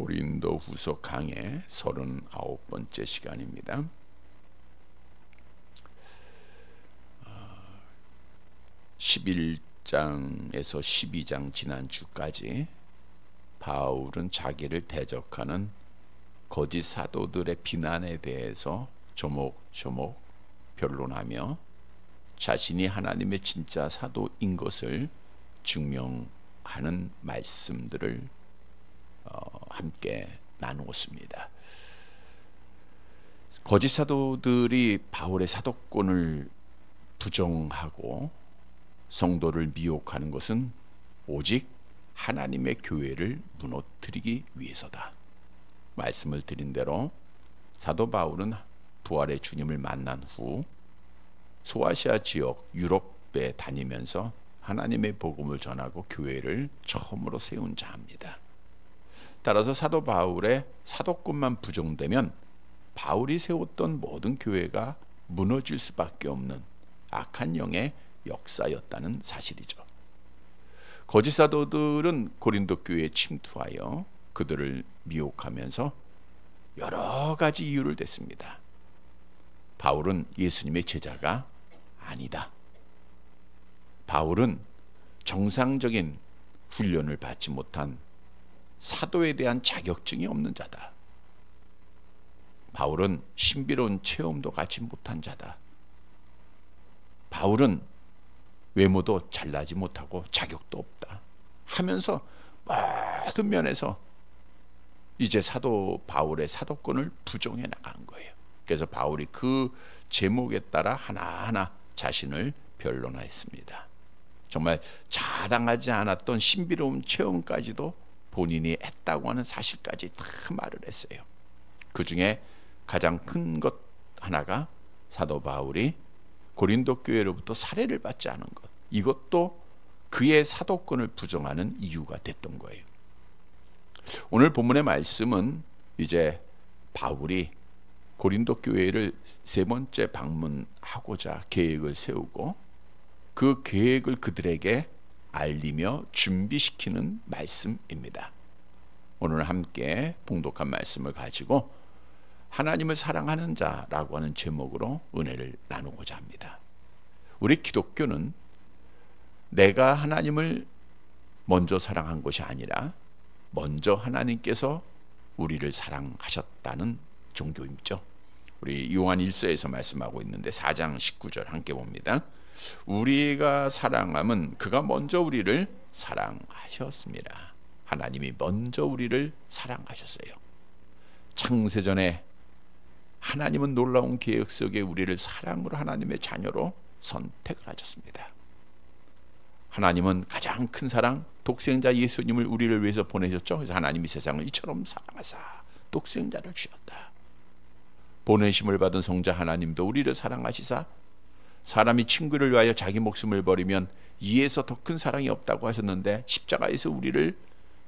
고린도후서 강의 39번째 시간입니다. 11장에서 12장 지난주까지 바울은 자기를 대적하는 거짓 사도들의 비난에 대해서 조목조목 변론하며 자신이 하나님의 진짜 사도인 것을 증명하는 말씀들을 함께 나누었습니다. 거짓 사도들이 바울의 사도권을 부정하고 성도를 미혹하는 것은 오직 하나님의 교회를 무너뜨리기 위해서다. 말씀을 드린 대로 사도 바울은 부활의 주님을 만난 후 소아시아 지역 유럽에 다니면서 하나님의 복음을 전하고 교회를 처음으로 세운 자입니다. 따라서 사도 바울의 사도권만 부정되면 바울이 세웠던 모든 교회가 무너질 수밖에 없는 악한 영의 역사였다는 사실이죠. 거짓 사도들은 고린도 교회에 침투하여 그들을 미혹하면서 여러 가지 이유를 댔습니다. 바울은 예수님의 제자가 아니다. 바울은 정상적인 훈련을 받지 못한 사도에 대한 자격증이 없는 자다. 바울은 신비로운 체험도 갖지 못한 자다. 바울은 외모도 잘나지 못하고 자격도 없다 하면서 모든 면에서 이제 사도 바울의 사도권을 부정해 나간 거예요. 그래서 바울이 그 제목에 따라 하나하나 자신을 변론하였습니다. 정말 자랑하지 않았던 신비로운 체험까지도 본인이 했다고 하는 사실까지 다 말을 했어요. 그 중에 가장 큰 것 하나가 사도 바울이 고린도 교회로부터 살해를 받지 않은 것, 이것도 그의 사도권을 부정하는 이유가 됐던 거예요. 오늘 본문의 말씀은 이제 바울이 고린도 교회를 세 번째 방문하고자 계획을 세우고 그 계획을 그들에게 알리며 준비시키는 말씀입니다. 오늘 함께 봉독한 말씀을 가지고 하나님을 사랑하는 자라고 하는 제목으로 은혜를 나누고자 합니다. 우리 기독교는 내가 하나님을 먼저 사랑한 것이 아니라 먼저 하나님께서 우리를 사랑하셨다는 종교입죠. 우리 요한 1서에서 말씀하고 있는데 4장 19절 함께 봅니다. 우리가 사랑함은 그가 먼저 우리를 사랑하셨습니다. 하나님이 먼저 우리를 사랑하셨어요. 창세전에 하나님은 놀라운 계획 속에 우리를 사랑으로 하나님의 자녀로 선택을 하셨습니다. 하나님은 가장 큰 사랑, 독생자 예수님을 우리를 위해서 보내셨죠. 그래서 하나님이 세상을 이처럼 사랑하사 독생자를 주셨다. 보내심을 받은 성자 하나님도 우리를 사랑하시사 사람이 친구를 위하여 자기 목숨을 버리면 이에서 더 큰 사랑이 없다고 하셨는데 십자가에서 우리를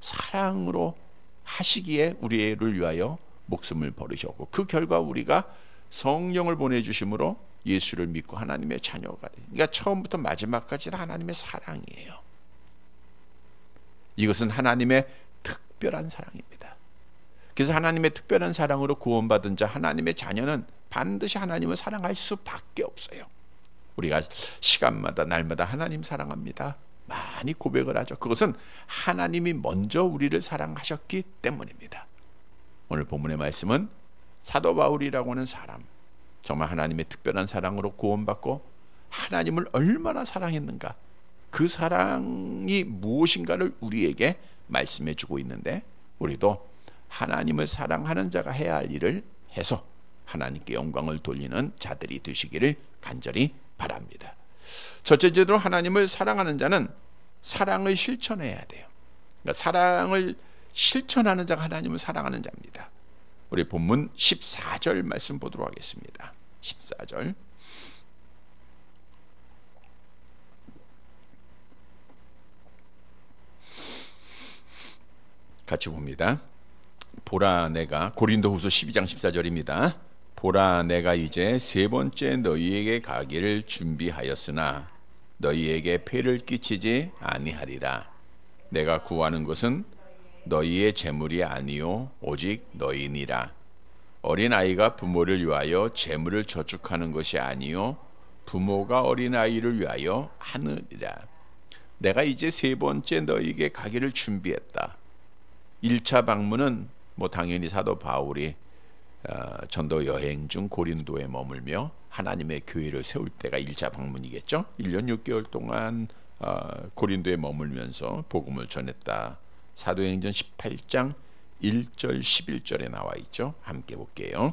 사랑으로 하시기에 우리를 위하여 목숨을 버리셨고 그 결과 우리가 성령을 보내주심으로 예수를 믿고 하나님의 자녀가 돼. 그러니까 처음부터 마지막까지 다 하나님의 사랑이에요. 이것은 하나님의 특별한 사랑입니다. 그래서 하나님의 특별한 사랑으로 구원받은 자 하나님의 자녀는 반드시 하나님을 사랑할 수밖에 없어요. 우리가 시간마다 날마다 하나님 사랑합니다 많이 고백을 하죠. 그것은 하나님이 먼저 우리를 사랑하셨기 때문입니다. 오늘 본문의 말씀은 사도 바울이라고 하는 사람, 정말 하나님의 특별한 사랑으로 구원받고 하나님을 얼마나 사랑했는가, 그 사랑이 무엇인가를 우리에게 말씀해 주고 있는데 우리도 하나님을 사랑하는 자가 해야 할 일을 해서 하나님께 영광을 돌리는 자들이 되시기를 간절히 바랍니다. 첫째로 하나님을 사랑하는 자는 사랑을 실천해야 돼요. 그러니까 사랑을 실천하는 자가 하나님을 사랑하는 자입니다. 우리 본문 14절 말씀 보도록 하겠습니다. 14절 같이 봅니다. 보라 내가 고린도후서 12장 14절입니다. 보라 내가 이제 세 번째 너희에게 가기를 준비하였으나 너희에게 폐를 끼치지 아니하리라. 내가 구하는 것은 너희의 재물이 아니요 오직 너희니라. 어린아이가 부모를 위하여 재물을 저축하는 것이 아니요 부모가 어린아이를 위하여 하느니라. 내가 이제 세 번째 너희에게 가기를 준비했다. 1차 방문은 당연히 사도 바울이 전도 여행 중 고린도에 머물며 하나님의 교회를 세울 때가 1차 방문이겠죠. 1년 6개월 동안 고린도에 머물면서 복음을 전했다. 사도행전 18장 1절 11절에 나와 있죠. 함께 볼게요.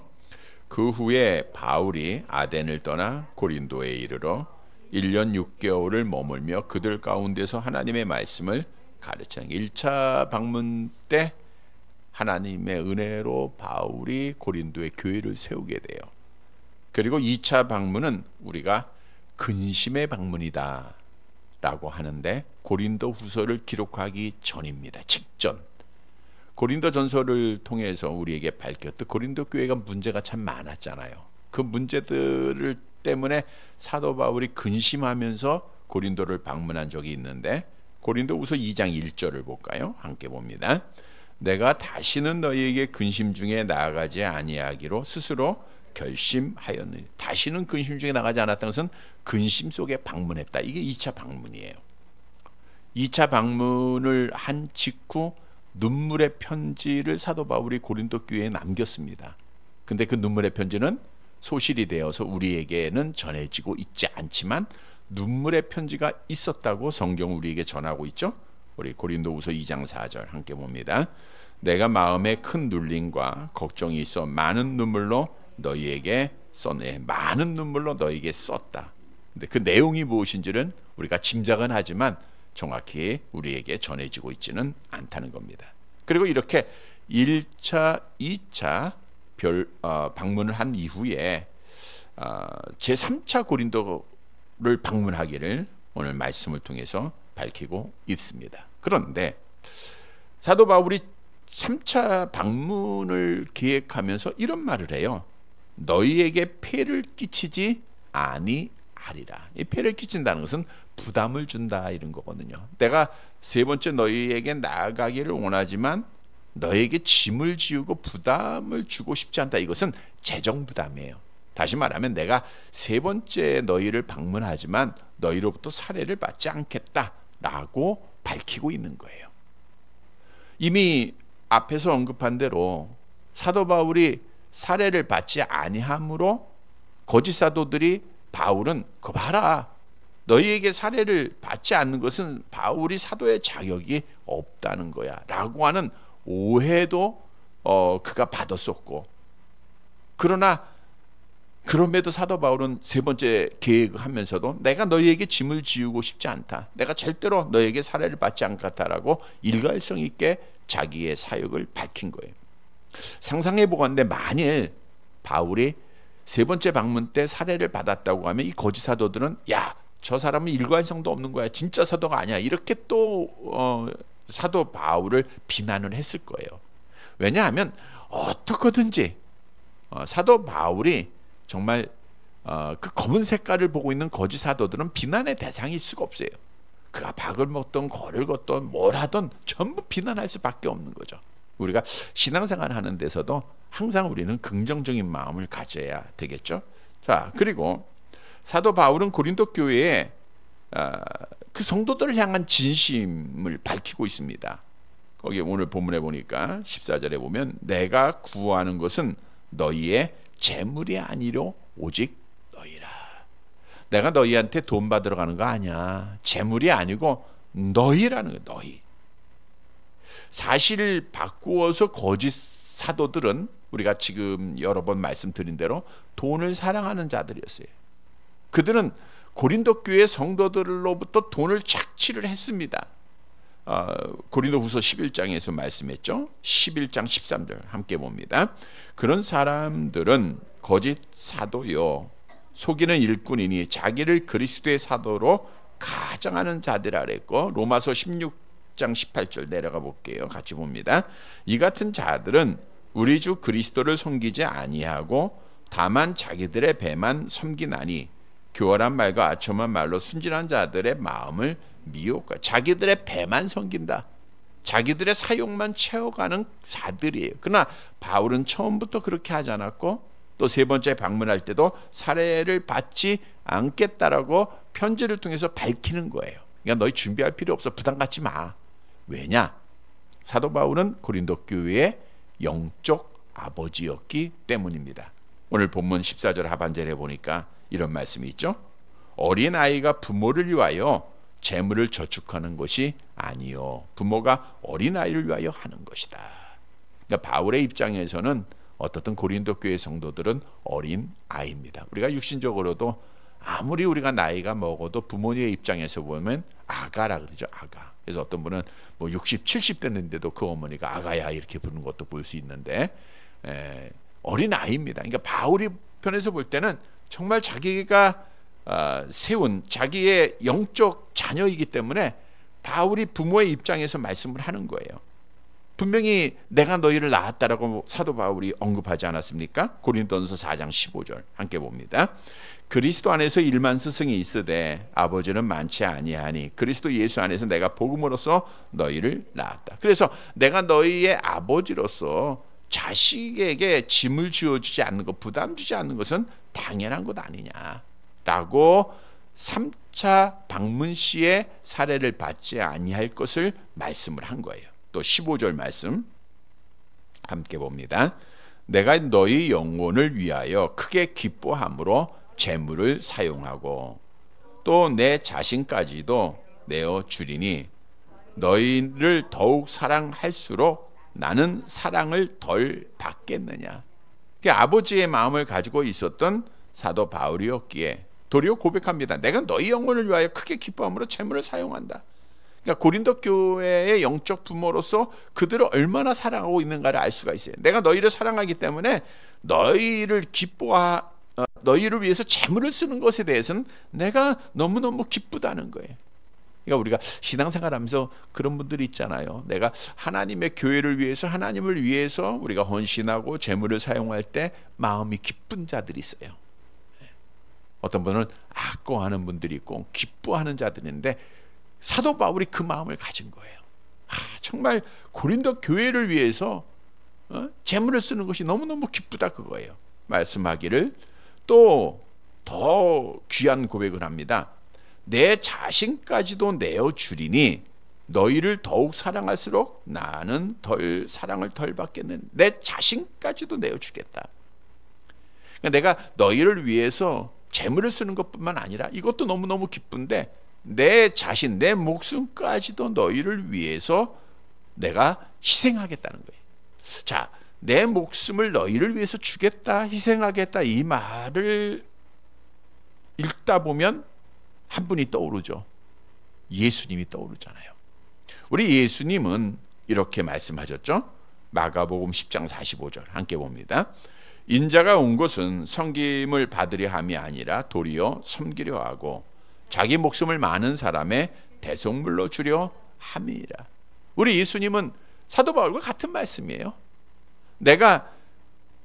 그 후에 바울이 아덴을 떠나 고린도에 이르러 1년 6개월을 머물며 그들 가운데서 하나님의 말씀을 가르치는 1차 방문 때 하나님의 은혜로 바울이 고린도의 교회를 세우게 돼요. 그리고 2차 방문은 우리가 근심의 방문이다 라고 하는데 고린도 후서를 기록하기 전입니다. 직전. 고린도 전서를 통해서 우리에게 밝혔듯 고린도 교회가 문제가 참 많았잖아요. 그 문제들을 때문에 사도 바울이 근심하면서 고린도를 방문한 적이 있는데 고린도 후서 2장 1절을 볼까요? 함께 봅니다. 내가 다시는 너희에게 근심 중에 나아가지 아니하기로 스스로 결심하였느니. 다시는 근심 중에 나가지 않았다는 것은 근심 속에 방문했다. 이게 2차 방문이에요. 2차 방문을 한 직후 눈물의 편지를 사도 바울이 고린도 교회에 남겼습니다. 근데 그 눈물의 편지는 소실이 되어서 우리에게는 전해지고 있지 않지만 눈물의 편지가 있었다고 성경 우리에게 전하고 있죠. 우리 고린도후서 2장 4절 함께 봅니다. 내가 마음에 큰 눌림과 걱정이 있어 많은 눈물로 너희에게 썼네. 많은 눈물로 너희에게 썼다. 근데 그 내용이 무엇인지는 우리가 짐작은 하지만 정확히 우리에게 전해지고 있지는 않다는 겁니다. 그리고 이렇게 1차, 2차 방문을 한 이후에 제3차 고린도를 방문하기를 오늘 말씀을 통해서 밝히고 있습니다. 그런데 사도 바울이 3차 방문을 계획하면서 이런 말을 해요. 너희에게 폐를 끼치지 아니하리라. 이 폐를 끼친다는 것은 부담을 준다 이런 거거든요. 내가 세 번째 너희에게 나아가기를 원하지만 너에게 짐을 지우고 부담을 주고 싶지 않다. 이것은 재정 부담이에요. 다시 말하면 내가 세 번째 너희를 방문하지만 너희로부터 살해를 받지 않겠다라고 밝히고 있는 거예요. 이미 앞에서 언급한 대로 사도 바울이 살해를 받지 아니함으로 거짓 사도들이 바울은 그 봐라, 너희에게 살해를 받지 않는 것은 바울이 사도의 자격이 없다는 거야 라고 하는 오해도 그가 받았었고, 그러나 그럼에도 사도 바울은 세 번째 계획을 하면서도 내가 너희에게 짐을 지우고 싶지 않다, 내가 절대로 너희에게 살해를 받지 않겠다라고 일관성 있게 자기의 사역을 밝힌 거예요. 상상해 보건대 만일 바울이 세 번째 방문 때 살해를 받았다고 하면 이 거짓 사도들은 야, 저 사람은 일관성도 없는 거야, 진짜 사도가 아니야, 이렇게 또 사도 바울을 비난을 했을 거예요. 왜냐하면 어떻게든지 사도 바울이 정말 그 검은 색깔을 보고 있는 거짓 사도들은 비난의 대상일 수가 없어요. 그가 박을 먹던 거를 걷던 뭘 하던 전부 비난할 수밖에 없는 거죠. 우리가 신앙생활 하는 데서도 항상 우리는 긍정적인 마음을 가져야 되겠죠. 자, 그리고 사도 바울은 고린도 교회에 그 성도들을 향한 진심을 밝히고 있습니다. 거기 오늘 본문에 보니까 14절에 보면 내가 구하는 것은 너희의 재물이 아니로 오직 너희라. 내가 너희한테 돈 받으러 가는 거 아니야. 재물이 아니고 너희라는 거야. 너희. 사실을 바꾸어서 거짓 사도들은 우리가 지금 여러 번 말씀드린 대로 돈을 사랑하는 자들이었어요. 그들은 고린도 교회 성도들로부터 돈을 착취를 했습니다. 고린도후서 11장에서 말씀했죠. 11장 13절 함께 봅니다. 그런 사람들은 거짓 사도요 속이는 일꾼이니 자기를 그리스도의 사도로 가정하는 자들이라 그랬고, 로마서 16장 18절 내려가 볼게요. 같이 봅니다. 이 같은 자들은 우리 주 그리스도를 섬기지 아니하고 다만 자기들의 배만 섬기나니 교활한 말과 아첨한 말로 순진한 자들의 마음을 미혹하. 자기들의 배만 섬긴다. 자기들의 사욕만 채워가는 자들이에요. 그러나 바울은 처음부터 그렇게 하지 않았고 또 세 번째 방문할 때도 살해를 받지 않겠다라고 편지를 통해서 밝히는 거예요. 그러니까 너희 준비할 필요 없어. 부담 갖지 마. 왜냐? 사도 바울은 고린도 교회의 영적 아버지였기 때문입니다. 오늘 본문 14절 하반절에 보니까 이런 말씀이 있죠. 어린아이가 부모를 위하여 재물을 저축하는 것이 아니요 부모가 어린아이를 위하여 하는 것이다. 그러니까 바울의 입장에서는 어떻든 고린도 교회 성도들은 어린아이입니다. 우리가 육신적으로도 아무리 우리가 나이가 먹어도 부모님의 입장에서 보면 아가라 그러죠. 아가. 그래서 어떤 분은 뭐 60, 70 됐는데도 그 어머니가 아가야 이렇게 부르는 것도 볼 수 있는데 어린아이입니다. 그러니까 바울이 편에서 볼 때는 정말 자기가 세운 자기의 영적 자녀이기 때문에 바울이 부모의 입장에서 말씀을 하는 거예요. 분명히 내가 너희를 낳았다라고 사도 바울이 언급하지 않았습니까? 고린도전서 4장 15절 함께 봅니다. 그리스도 안에서 일만 스승이 있으되 아버지는 많지 아니하니 그리스도 예수 안에서 내가 복음으로써 너희를 낳았다. 그래서 내가 너희의 아버지로서 자식에게 짐을 지어주지 않는 것, 부담 주지 않는 것은 당연한 것 아니냐라고 3차 방문 시에 사례를 받지 아니할 것을 말씀을 한 거예요. 또 15절 말씀 함께 봅니다. 내가 너희 영혼을 위하여 크게 기뻐함으로 재물을 사용하고 또 내 자신까지도 내어 주리니 너희를 더욱 사랑할수록 나는 사랑을 덜 받겠느냐. 아버지의 마음을 가지고 있었던 사도 바울이었기에 도리어 고백합니다. 내가 너희 영혼을 위하여 크게 기뻐함으로 재물을 사용한다. 그러니까 고린도 교회의 영적 부모로서 그들을 얼마나 사랑하고 있는가를 알 수가 있어요. 내가 너희를 사랑하기 때문에 너희를 너희를 위해서 재물을 쓰는 것에 대해서는 내가 너무너무 기쁘다는 거예요. 그러니까 우리가 신앙생활하면서 그런 분들이 있잖아요. 내가 하나님의 교회를 위해서 하나님을 위해서 우리가 헌신하고 재물을 사용할 때 마음이 기쁜 자들이 있어요. 어떤 분은 아까워하는 분들이 있고 기뻐하는 자들인데 사도 바울이 그 마음을 가진 거예요. 정말 고린도 교회를 위해서 재물을 쓰는 것이 너무너무 기쁘다 그거예요. 말씀하기를 또 더 귀한 고백을 합니다. 내 자신까지도 내어주리니 너희를 더욱 사랑할수록 나는 사랑을 덜 받겠는 내 자신까지도 내어주겠다. 그러니까 내가 너희를 위해서 재물을 쓰는 것뿐만 아니라 이것도 너무너무 기쁜데 내 자신, 내 목숨까지도 너희를 위해서 내가 희생하겠다는 거예요. 자, 내 목숨을 너희를 위해서 주겠다, 희생하겠다 이 말을 읽다 보면 한 분이 떠오르죠. 예수님이 떠오르잖아요. 우리 예수님은 이렇게 말씀하셨죠. 마가복음 10장 45절 함께 봅니다. 인자가 온 것은 섬김을 받으려 함이 아니라 도리어 섬기려 하고 자기 목숨을 많은 사람의 대속물로 주려 함이라. 우리 예수님은 사도 바울과 같은 말씀이에요. 내가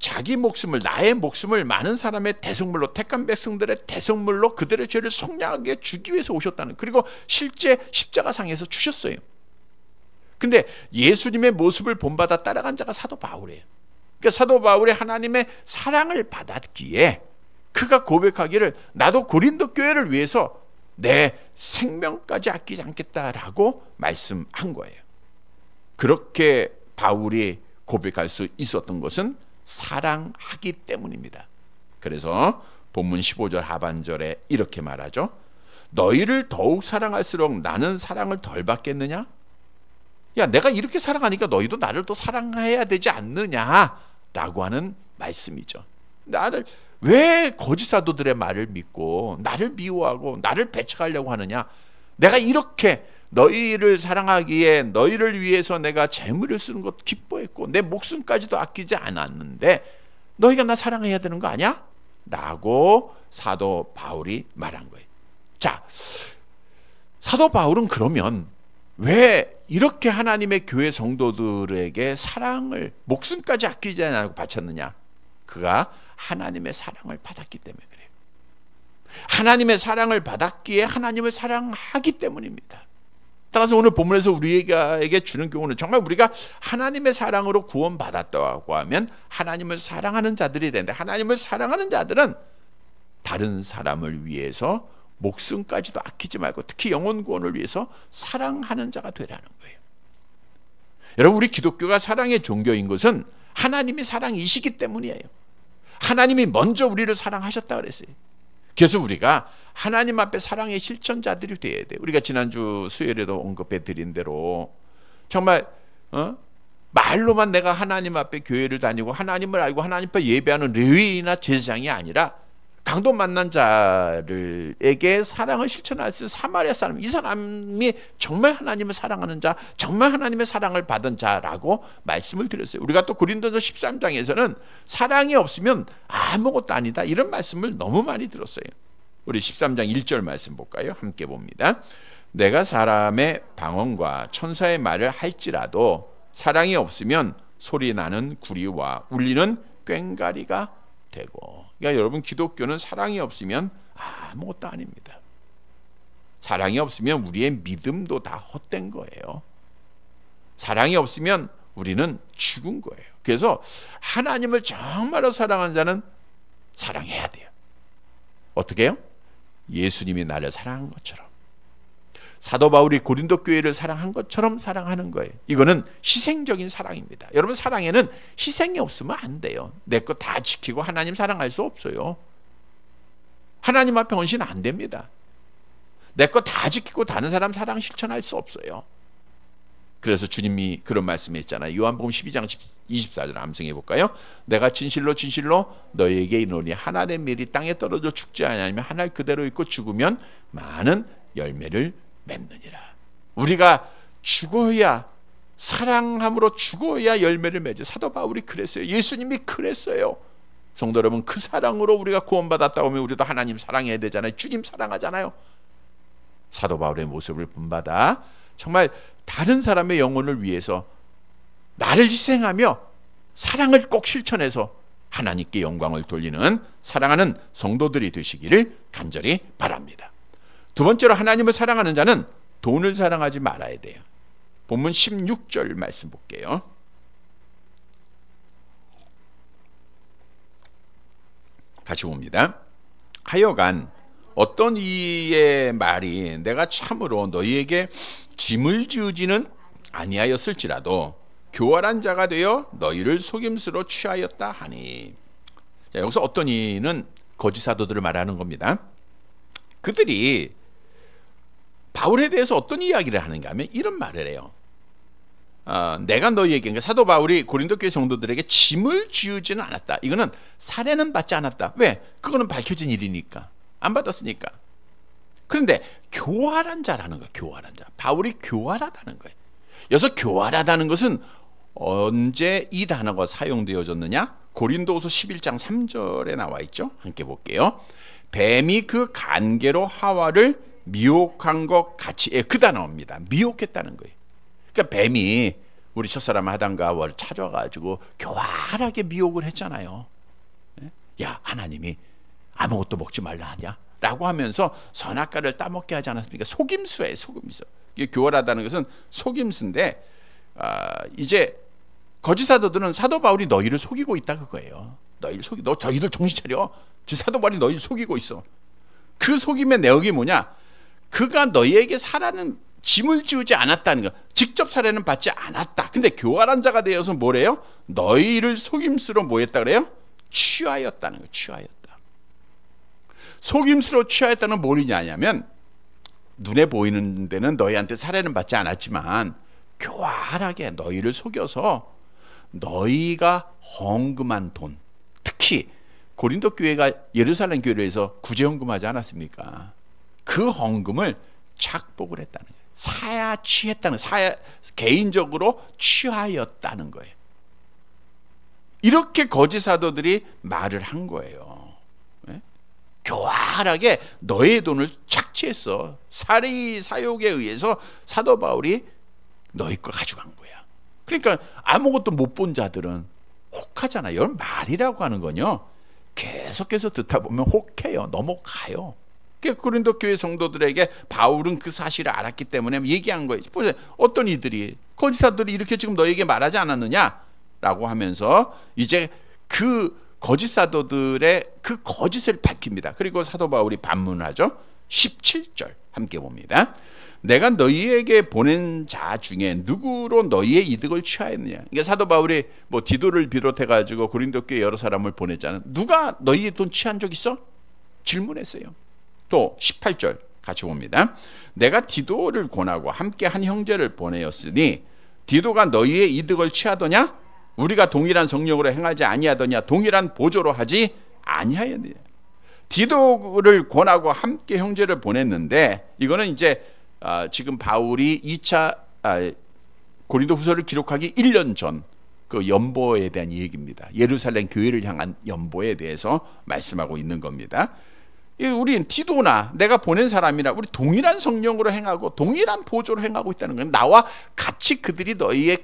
자기 목숨을 나의 목숨을 많은 사람의 대속물로 택한 백성들의 대속물로 그들의 죄를 속량하게 주기 위해서 오셨다는 그리고 실제 십자가상에서 주셨어요. 근데 예수님의 모습을 본받아 따라간 자가 사도 바울이에요. 그러니까 사도 바울이 하나님의 사랑을 받았기에 그가 고백하기를 나도 고린도 교회를 위해서 내 생명까지 아끼지 않겠다라고 말씀한 거예요. 그렇게 바울이 고백할 수 있었던 것은 사랑하기 때문입니다. 그래서 본문 15절 하반절에 이렇게 말하죠. 너희를 더욱 사랑할수록 나는 사랑을 덜 받겠느냐? 야, 내가 이렇게 사랑하니까 너희도 나를 또 사랑해야 되지 않느냐라고 하는 말씀이죠. 나를 왜 거짓 사도들의 말을 믿고 나를 미워하고 나를 배척하려고 하느냐? 내가 이렇게 너희를 사랑하기에 너희를 위해서 내가 재물을 쓰는 것 기뻐했고 내 목숨까지도 아끼지 않았는데 너희가 나 사랑해야 되는 거 아니야? 라고 사도 바울이 말한 거예요. 자, 사도 바울은 그러면 왜 이렇게 하나님의 교회 성도들에게 사랑을 목숨까지 아끼지 않고 바쳤느냐? 그가 하나님의 사랑을 받았기 때문에 그래요. 하나님의 사랑을 받았기에 하나님을 사랑하기 때문입니다. 따라서 오늘 본문에서 우리에게 주는 교훈은 정말 우리가 하나님의 사랑으로 구원받았다고 하면 하나님을 사랑하는 자들이 되는데, 하나님을 사랑하는 자들은 다른 사람을 위해서 목숨까지도 아끼지 말고 특히 영혼 구원을 위해서 사랑하는 자가 되라는 거예요. 여러분, 우리 기독교가 사랑의 종교인 것은 하나님이 사랑이시기 때문이에요. 하나님이 먼저 우리를 사랑하셨다 그랬어요. 그래서 우리가 하나님 앞에 사랑의 실천자들이 돼야 돼요. 우리가 지난주 수요일에도 언급해 드린 대로 정말 말로만 내가 하나님 앞에 교회를 다니고 하나님을 알고 하나님 앞에 예배하는 레위인이나 제사장이 아니라 강도 만난 자들에게 사랑을 실천할 수 있는 사마리아 사람, 이 사람이 정말 하나님을 사랑하는 자, 정말 하나님의 사랑을 받은 자라고 말씀을 드렸어요. 우리가 또 고린도서 13장에서는 사랑이 없으면 아무것도 아니다, 이런 말씀을 너무 많이 들었어요. 우리 13장 1절 말씀 볼까요? 함께 봅니다. 내가 사람의 방언과 천사의 말을 할지라도 사랑이 없으면 소리나는 구리와 울리는 꽹과리가 되고. 그러니까 여러분, 기독교는 사랑이 없으면 아무것도 아닙니다. 사랑이 없으면 우리의 믿음도 다 헛된 거예요. 사랑이 없으면 우리는 죽은 거예요. 그래서 하나님을 정말로 사랑하는 자는 사랑해야 돼요. 어떻게 해요? 예수님이 나를 사랑한 것처럼, 사도 바울이 고린도 교회를 사랑한 것처럼 사랑하는 거예요. 이거는 희생적인 사랑입니다. 여러분, 사랑에는 희생이 없으면 안 돼요. 내 거 다 지키고 하나님 사랑할 수 없어요. 하나님 앞에 헌신 안 됩니다. 내 거 다 지키고 다른 사람 사랑 실천할 수 없어요. 그래서 주님이 그런 말씀했잖아요. 요한복음 12장 24절 암송해 볼까요? 내가 진실로 진실로 너희에게 이르노니 하나의 밀이 땅에 떨어져 죽지 아니하면 하나 그대로 있고 죽으면 많은 열매를 맺느니라. 우리가 죽어야, 사랑함으로 죽어야 열매를 맺어요. 사도 바울이 그랬어요. 예수님이 그랬어요. 성도 여러분, 그 사랑으로 우리가 구원받았다고 하면 우리도 하나님 사랑해야 되잖아요. 주님 사랑하잖아요. 사도 바울의 모습을 본받아 정말 다른 사람의 영혼을 위해서 나를 희생하며 사랑을 꼭 실천해서 하나님께 영광을 돌리는 사랑하는 성도들이 되시기를 간절히 바랍니다. 두 번째로, 하나님을 사랑하는 자는 돈을 사랑하지 말아야 돼요. 본문 16절 말씀 볼게요. 같이 봅니다. 하여간 어떤 이의 말이 내가 참으로 너희에게 짐을 지우지는 아니하였을지라도 교활한 자가 되어 너희를 속임수로 취하였다 하니. 자, 여기서 어떤 이는 거짓 사도들을 말하는 겁니다. 그들이 바울에 대해서 어떤 이야기를 하는가 하면 이런 말을 해요. 내가 너희에게, 그러니까 사도 바울이 고린도 교회 성도들에게 짐을 지우지는 않았다. 이거는 살해는 받지 않았다. 왜? 그거는 밝혀진 일이니까, 안 받았으니까. 그런데 교활한 자라는 거예요. 교활한 자. 바울이 교활하다는 거예요. 여기서 교활하다는 것은 언제 이 단어가 사용되어졌느냐? 고린도후서 11장 3절에 나와 있죠. 함께 볼게요. 뱀이 그 간계로 하와를 미혹한 것 같이, 그 단어입니다. 미혹했다는 거예요. 그러니까 뱀이 우리 첫사람 아담과 하와를 찾아가지고 교활하게 미혹을 했잖아요. 야, 하나님이 아무것도 먹지 말라 하냐? 라고 하면서 선악과를 따먹게 하지 않았습니까? 속임수예요, 속임수. 이게 교활하다는 것은 속임수인데, 이제 거짓 사도들은 사도 바울이 너희를 속이고 있다 그거예요. 너희를 너희들 정신 차려. 사도 바울이 너희를 속이고 있어. 그 속임의 내역이 뭐냐? 그가 너희에게 살아는 짐을 지우지 않았다는 거. 직접 살해는 받지 않았다. 근데 교활한 자가 되어서 뭐래요? 너희를 속임수로 뭐 했다 그래요? 취하였다는 거. 취하였다. 속임수로 취하였다는 뭐냐면, 눈에 보이는 데는 너희한테 살해는 받지 않았지만 교활하게 너희를 속여서 너희가 헌금한 돈, 특히 고린도 교회가 예루살렘 교회에서 구제헌금하지 않았습니까? 그 헌금을 착복을 했다는 거예요. 사야 취했다는, 사야 개인적으로 취하였다는 거예요. 이렇게 거짓 사도들이 말을 한 거예요. 네? 교활하게 너의 돈을 착취했어. 사리 사욕에 의해서 사도 바울이 너희 걸 가져간 거야. 그러니까 아무것도 못 본 자들은 혹하잖아요. 여러분, 말이라고 하는 건요, 계속해서 듣다 보면 혹해요. 넘어가요. 고린도 교회 성도들에게 바울은 그 사실을 알았기 때문에 얘기한 거예요. 보세요. 어떤 이들이 거짓 사도들이 이렇게 지금 너에게 말하지 않았느냐라고 하면서 이제 그 거짓 사도들의 그 거짓을 밝힙니다. 그리고 사도 바울이 반문하죠. 17절 함께 봅니다. 내가 너희에게 보낸 자 중에 누구로 너희의 이득을 취하였느냐. 그러니까 사도 바울이 뭐 디도를 비롯해 가지고 고린도 교회 여러 사람을 보냈잖아요. 누가 너희의 돈 취한 적 있어? 질문했어요. 또 18절 같이 봅니다. 내가 디도를 권하고 함께 한 형제를 보내었으니 디도가 너희의 이득을 취하더냐? 우리가 동일한 성령으로 행하지 아니하더냐? 동일한 보조로 하지 아니하였느냐? 디도를 권하고 함께 형제를 보냈는데 이거는 이제 지금 바울이 2차 고린도 후서를 기록하기 1년 전 그 연보에 대한 얘기입니다. 예루살렘 교회를 향한 연보에 대해서 말씀하고 있는 겁니다. 우린 디도나 내가 보낸 사람이나 우리 동일한 성령으로 행하고 동일한 보조로 행하고 있다는 건 나와 같이 그들이 너희의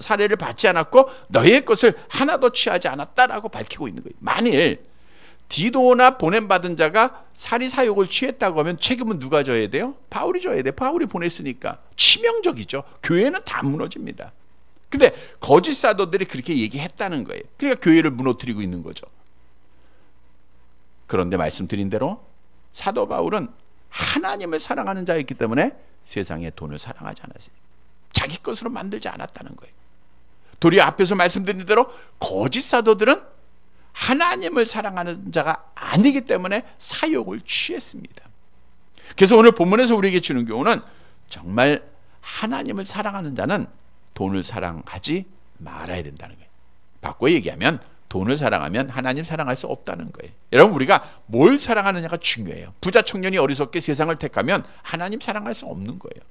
사례를 받지 않았고 너희의 것을 하나도 취하지 않았다라고 밝히고 있는 거예요. 만일 디도나 보냄받은 자가 사리 사욕을 취했다고 하면 책임은 누가 져야 돼요? 바울이 져야 돼요. 바울이 보냈으니까. 치명적이죠. 교회는 다 무너집니다. 근데 거짓 사도들이 그렇게 얘기했다는 거예요. 그러니까 교회를 무너뜨리고 있는 거죠. 그런데 말씀드린 대로 사도 바울은 하나님을 사랑하는 자였기 때문에 세상의 돈을 사랑하지 않았어요. 자기 것으로 만들지 않았다는 거예요. 도리어 앞에서 말씀드린 대로 거짓 사도들은 하나님을 사랑하는 자가 아니기 때문에 사욕을 취했습니다. 그래서 오늘 본문에서 우리에게 주는 교훈은 정말 하나님을 사랑하는 자는 돈을 사랑하지 말아야 된다는 거예요. 바꿔 얘기하면 돈을 사랑하면 하나님 사랑할 수 없다는 거예요. 여러분 우리가 뭘 사랑하느냐가 중요해요. 부자 청년이 어리석게 세상을 택하면 하나님 사랑할 수 없는 거예요.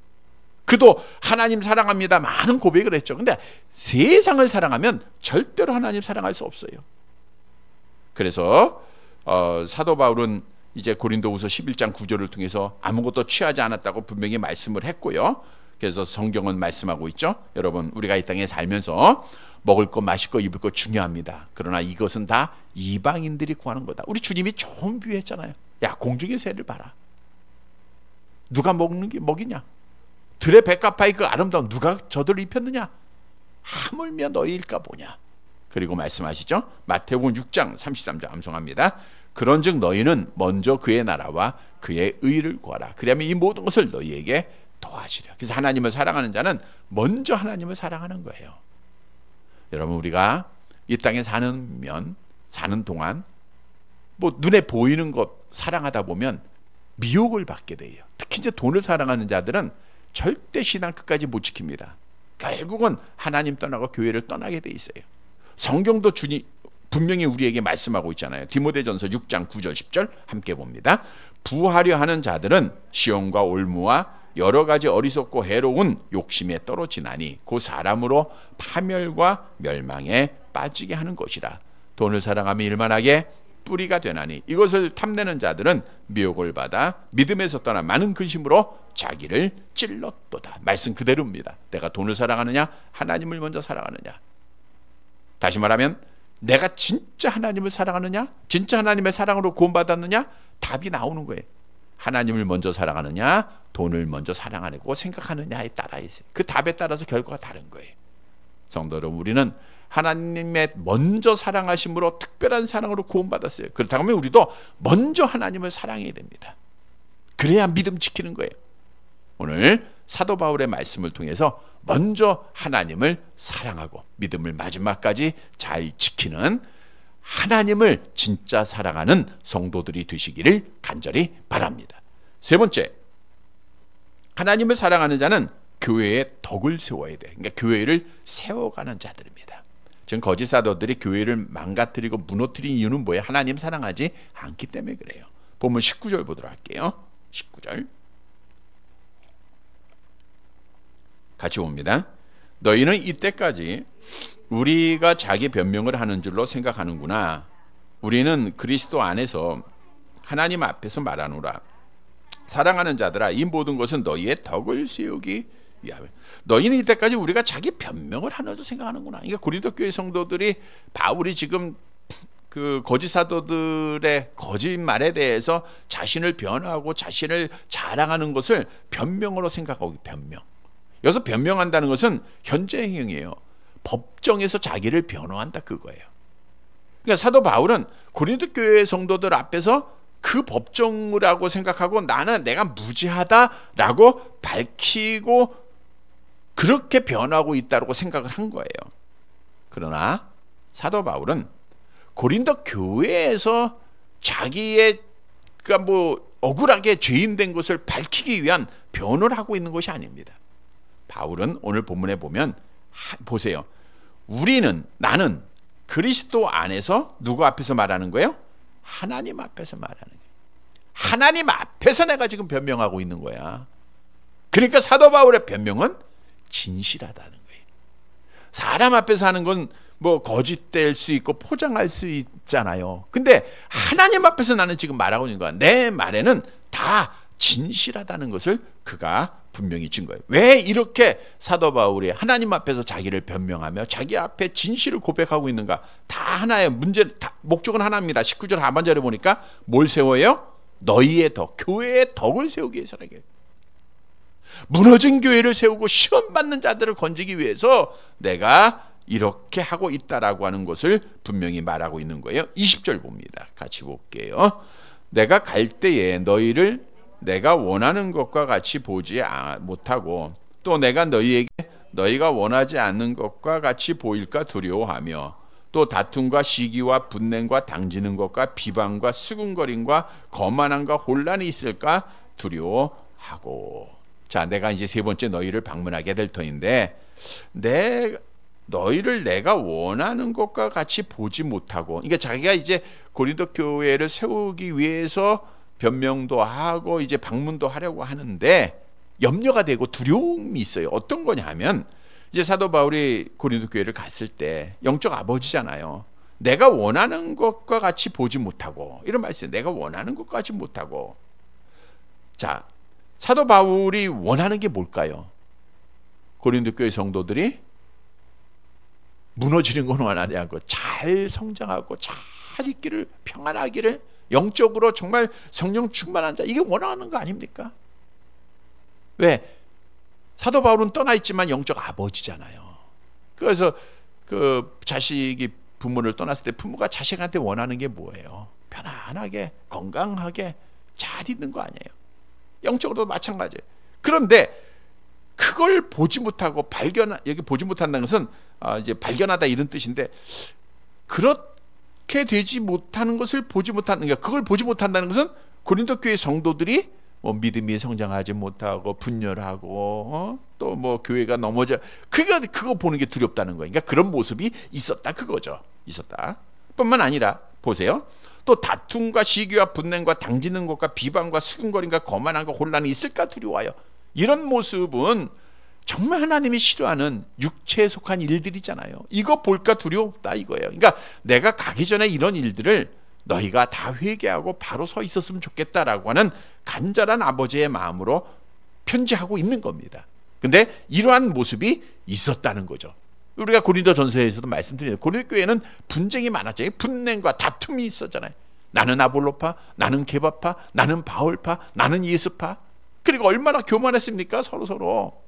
그도 하나님 사랑합니다. 많은 고백을 했죠. 근데 세상을 사랑하면 절대로 하나님 사랑할 수 없어요. 그래서 사도 바울은 이제 고린도후서 11장 9절을 통해서 아무것도 취하지 않았다고 분명히 말씀을 했고요. 그래서 성경은 말씀하고 있죠. 여러분 우리가 이 땅에 살면서 먹을 거 마실 거 입을 거 중요합니다. 그러나 이것은 다 이방인들이 구하는 거다. 우리 주님이 좋은 비유했잖아요. 야 공중의 새를 봐라. 누가 먹는 게 먹이냐? 들의 백합화의 그 아름다운 누가 저들을 입혔느냐? 하물며 너희일까 보냐. 그리고 말씀하시죠. 마태복음 6장 33절 암송합니다. 그런즉 너희는 먼저 그의 나라와 그의 의를 구하라. 그러면 이 모든 것을 너희에게 더하시리라. 그래서 하나님을 사랑하는 자는 먼저 하나님을 사랑하는 거예요. 여러분 우리가 이 땅에 사는 동안 뭐 눈에 보이는 것 사랑하다 보면 미혹을 받게 돼요. 특히 이제 돈을 사랑하는 자들은 절대 신앙 끝까지 못 지킵니다. 결국은 하나님 떠나고 교회를 떠나게 돼 있어요. 성경도 분명히 우리에게 말씀하고 있잖아요. 디모데전서 6장 9절 10절 함께 봅니다. 부하려 하는 자들은 시험과 올무와 여러 가지 어리석고 해로운 욕심에 떨어지나니 그 사람으로 파멸과 멸망에 빠지게 하는 것이라. 돈을 사랑하며 일만하게 뿌리가 되나니 이것을 탐내는 자들은 미혹을 받아 믿음에서 떠나 많은 근심으로 자기를 찔렀도다. 말씀 그대로입니다. 내가 돈을 사랑하느냐 하나님을 먼저 사랑하느냐. 다시 말하면 내가 진짜 하나님을 사랑하느냐 진짜 하나님의 사랑으로 구원받았느냐 답이 나오는 거예요. 하나님을 먼저 사랑하느냐 돈을 먼저 사랑하고 생각하느냐에 따라 있어요. 그 답에 따라서 결과가 다른 거예요. 성도 여러분 우리는 하나님의 먼저 사랑하심으로 특별한 사랑으로 구원받았어요. 그렇다면 우리도 먼저 하나님을 사랑해야 됩니다. 그래야 믿음 지키는 거예요. 오늘 사도 바울의 말씀을 통해서 먼저 하나님을 사랑하고 믿음을 마지막까지 잘 지키는 하나님을 진짜 사랑하는 성도들이 되시기를 간절히 바랍니다. 세 번째, 하나님을 사랑하는 자는 교회에 덕을 세워야 돼. 그러니까 교회를 세워가는 자들입니다. 지금 거짓 사도들이 교회를 망가뜨리고 무너뜨린 이유는 뭐예요? 하나님 사랑하지 않기 때문에 그래요. 본문 19절 보도록 할게요. 19절 같이 봅니다. 너희는 이때까지 우리가 자기 변명을 하는 줄로 생각하는구나. 우리는 그리스도 안에서 하나님 앞에서 말하노라. 사랑하는 자들아, 이 모든 것은 너희의 덕을 세우기 위하여. 너희는 이때까지 우리가 자기 변명을 하는 줄 생각하는구나. 그러니까 고린도 교회 성도들이 바울이 지금 그 거짓 사도들의 거짓말에 대해서 자신을 변호하고 자신을 자랑하는 것을 변명으로 생각하고, 변명. 여기서 변명한다는 것은 현재형이에요. 법정에서 자기를 변호한다, 그거예요. 그러니까 사도 바울은 고린도 교회 성도들 앞에서 그 법정이라고 생각하고 나는 내가 무지하다라고 밝히고 그렇게 변하고 있다고 생각을 한 거예요. 그러나 사도 바울은 고린도 교회에서 자기의 그러니까 뭐 억울하게 죄인된 것을 밝히기 위한 변호를 하고 있는 것이 아닙니다. 바울은 오늘 본문에 보면 보세요. 나는 그리스도 안에서 누구 앞에서 말하는 거예요? 하나님 앞에서 말하는 거예요. 하나님 앞에서 내가 지금 변명하고 있는 거야. 그러니까 사도 바울의 변명은 진실하다는 거예요. 사람 앞에서 하는 건 뭐 거짓될 수 있고 포장할 수 있잖아요. 근데 하나님 앞에서 나는 지금 말하고 있는 거야. 내 말에는 다 진실하다는 것을 그가 분명히 준 거예요. 왜 이렇게 사도 바울이 하나님 앞에서 자기를 변명하며 자기 앞에 진실을 고백하고 있는가? 다 하나의 목적은 하나입니다. 19절 하반절에 보니까 뭘 세워요? 너희의 덕, 교회의 덕을 세우기 위해서라게. 무너진 교회를 세우고 시험받는 자들을 건지기 위해서 내가 이렇게 하고 있다라고 하는 것을 분명히 말하고 있는 거예요. 20절 봅니다. 같이 볼게요. 내가 갈 때에 너희를 내가 원하는 것과 같이 보지 못하고 또 내가 너희에게 너희가 원하지 않는 것과 같이 보일까 두려워하며 또 다툼과 시기와 분냄과 당지는 것과 비방과 수군거림과 거만함과 혼란이 있을까 두려워하고. 자, 내가 이제 세 번째 너희를 방문하게 될 터인데 너희를 내가 원하는 것과 같이 보지 못하고, 그러니까 자기가 이제 고린도 교회를 세우기 위해서 변명도 하고 이제 방문도 하려고 하는데 염려가 되고 두려움이 있어요. 어떤 거냐 하면 이제 사도 바울이 고린도 교회를 갔을 때 영적 아버지잖아요. 내가 원하는 것과 같이 보지 못하고, 이런 말씀이에요. 내가 원하는 것과 같이 못하고. 자, 사도 바울이 원하는 게 뭘까요? 고린도 교회 성도들이 무너지는 건 원하지 않고 잘 성장하고 잘 있기를, 평안하기를, 영적으로 정말 성령 충만한 자, 이게 원하는 거 아닙니까? 왜? 사도 바울은 떠나 있지만 영적 아버지잖아요. 그래서 그 자식이 부모를 떠났을 때 부모가 자식한테 원하는 게 뭐예요? 편안하게 건강하게 잘 있는 거 아니에요? 영적으로도 마찬가지예요. 그런데 그걸 보지 못하고 여기 보지 못한다는 것은 이제 발견하다 이런 뜻인데, 그렇게 되지 못하는 것을 보지 못하는, 그러니까 그걸 보지 못한다는 것은 고린도 교회 성도들이 뭐 믿음이 성장하지 못하고 분열하고 또 뭐 교회가 넘어져, 그거 보는 게 두렵다는 거예요. 그러니까 그런 모습이 있었다, 그거죠. 있었다. 뿐만 아니라 보세요. 또 다툼과 시기와 분냄과 당지는 것과 비방과 수군거림과 거만함과 혼란이 있을까 두려워요. 이런 모습은 정말 하나님이 싫어하는 육체에 속한 일들이잖아요. 이거 볼까 두려웠다 이거예요. 그러니까 내가 가기 전에 이런 일들을 너희가 다 회개하고 바로 서 있었으면 좋겠다라고 하는 간절한 아버지의 마음으로 편지하고 있는 겁니다. 근데 이러한 모습이 있었다는 거죠. 우리가 고린도전서에서도 말씀드리는, 고린도 교회는 분쟁이 많았잖아요. 분냄과 다툼이 있었잖아요. 나는 아볼로파, 나는 게바파, 나는 바울파, 나는 예수파. 그리고 얼마나 교만했습니까? 서로.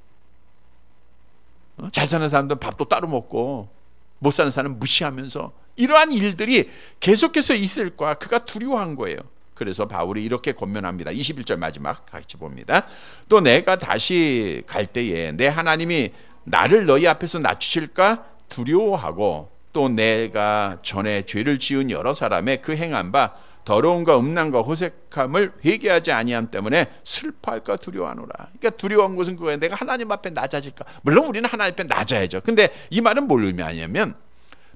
잘 사는 사람들은 밥도 따로 먹고 못 사는 사람은 무시하면서, 이러한 일들이 계속해서 있을 거야. 그가 두려워한 거예요. 그래서 바울이 이렇게 권면합니다. 21절 마지막 같이 봅니다. 또 내가 다시 갈 때에 내 하나님이 나를 너희 앞에서 낮추실까 두려워하고, 또 내가 전에 죄를 지은 여러 사람의 그 행한 바 더러움과 음란과 호색함을 회개하지 아니함 때문에 슬퍼할까 두려워하노라. 그러니까 두려워한 것은 그거예요. 내가 하나님 앞에 낮아질까. 물론 우리는 하나님 앞에 낮아야죠. 근데 이 말은 뭘 의미하냐면,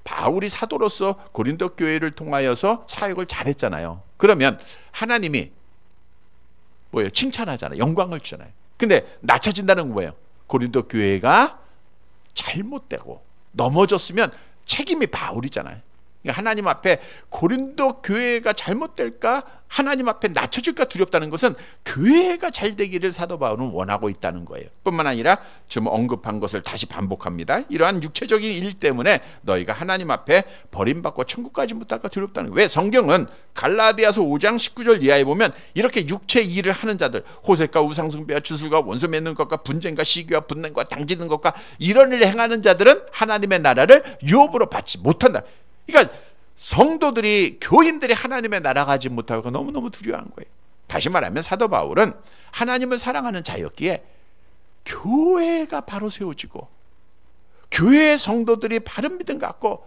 바울이 사도로서 고린도 교회를 통하여서 사역을 잘했잖아요. 그러면 하나님이 뭐예요? 칭찬하잖아요. 영광을 주잖아요. 근데 낮춰진다는 건 뭐예요? 고린도 교회가 잘못되고 넘어졌으면 책임이 바울이잖아요. 하나님 앞에 고린도 교회가 잘못될까, 하나님 앞에 낮춰질까 두렵다는 것은 교회가 잘 되기를 사도 바울은 원하고 있다는 거예요. 뿐만 아니라 지금 언급한 것을 다시 반복합니다. 이러한 육체적인 일 때문에 너희가 하나님 앞에 버림받고 천국까지 못할까 두렵다는 거예요. 왜? 성경은 갈라디아서 5장 19절 이하에 보면 이렇게 육체 일을 하는 자들, 호색과 우상숭배와 주술과 원수 맺는 것과 분쟁과 시기와 분냄과 당지는 것과 이런 일을 행하는 자들은 하나님의 나라를 유업으로 받지 못한다. 그러니까 성도들이, 교인들이 하나님의 나라 가지 못하고 너무너무 두려워한 거예요. 다시 말하면 사도 바울은 하나님을 사랑하는 자였기에 교회가 바로 세워지고 교회의 성도들이 바른 믿음 갖고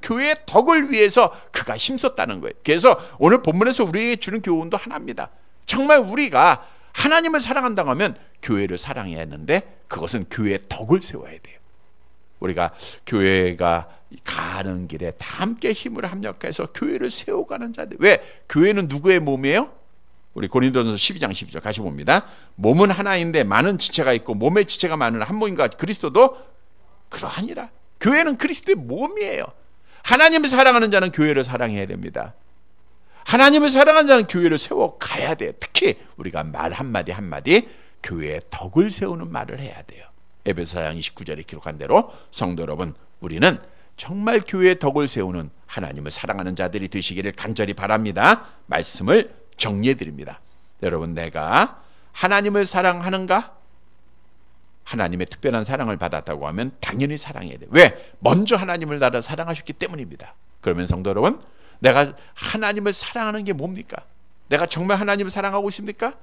교회의 덕을 위해서 그가 힘썼다는 거예요. 그래서 오늘 본문에서 우리에게 주는 교훈도 하나입니다. 정말 우리가 하나님을 사랑한다고 하면 교회를 사랑해야 하는데 그것은 교회의 덕을 세워야 돼요. 우리가 교회가 가는 길에 다 함께 힘을 합력해서 교회를 세워가는 자들. 왜? 교회는 누구의 몸이에요? 우리 고린도전서 12장 12절 같이 봅니다. 몸은 하나인데 많은 지체가 있고 몸의 지체가 많으나 한 몸인가 그리스도도 그러하니라. 교회는 그리스도의 몸이에요. 하나님을 사랑하는 자는 교회를 사랑해야 됩니다. 하나님을 사랑하는 자는 교회를 세워가야 돼요. 특히 우리가 말 한마디 한마디 교회의 덕을 세우는 말을 해야 돼요. 에베소 4장 29절에 기록한 대로 성도 여러분, 우리는 정말 교회의 덕을 세우는 하나님을 사랑하는 자들이 되시기를 간절히 바랍니다. 말씀을 정리해 드립니다. 여러분, 내가 하나님을 사랑하는가? 하나님의 특별한 사랑을 받았다고 하면 당연히 사랑해야 돼요. 왜? 먼저 하나님을 나를 사랑하셨기 때문입니다. 그러면 성도 여러분, 내가 하나님을 사랑하는 게 뭡니까? 내가 정말 하나님을 사랑하고 있습니까?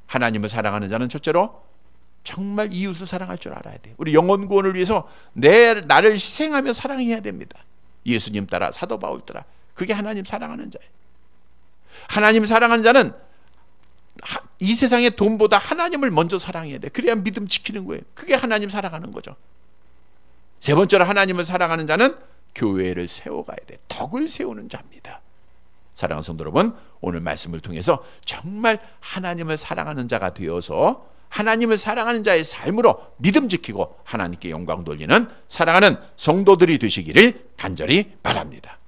하나님을 사랑하는 자는 첫째로 정말 이웃을 사랑할 줄 알아야 돼요. 우리 영혼 구원을 위해서 나를 희생하며 사랑해야 됩니다. 예수님 따라, 사도 바울 따라. 그게 하나님 사랑하는 자예요. 하나님 사랑하는 자는 이 세상의 돈보다 하나님을 먼저 사랑해야 돼. 그래야 믿음 지키는 거예요. 그게 하나님 사랑하는 거죠. 세 번째로 하나님을 사랑하는 자는 교회를 세워가야 돼. 덕을 세우는 자입니다. 사랑하는 성도 여러분, 오늘 말씀을 통해서 정말 하나님을 사랑하는 자가 되어서 하나님을 사랑하는 자의 삶으로 믿음 지키고 하나님께 영광 돌리는 사랑하는 성도들이 되시기를 간절히 바랍니다.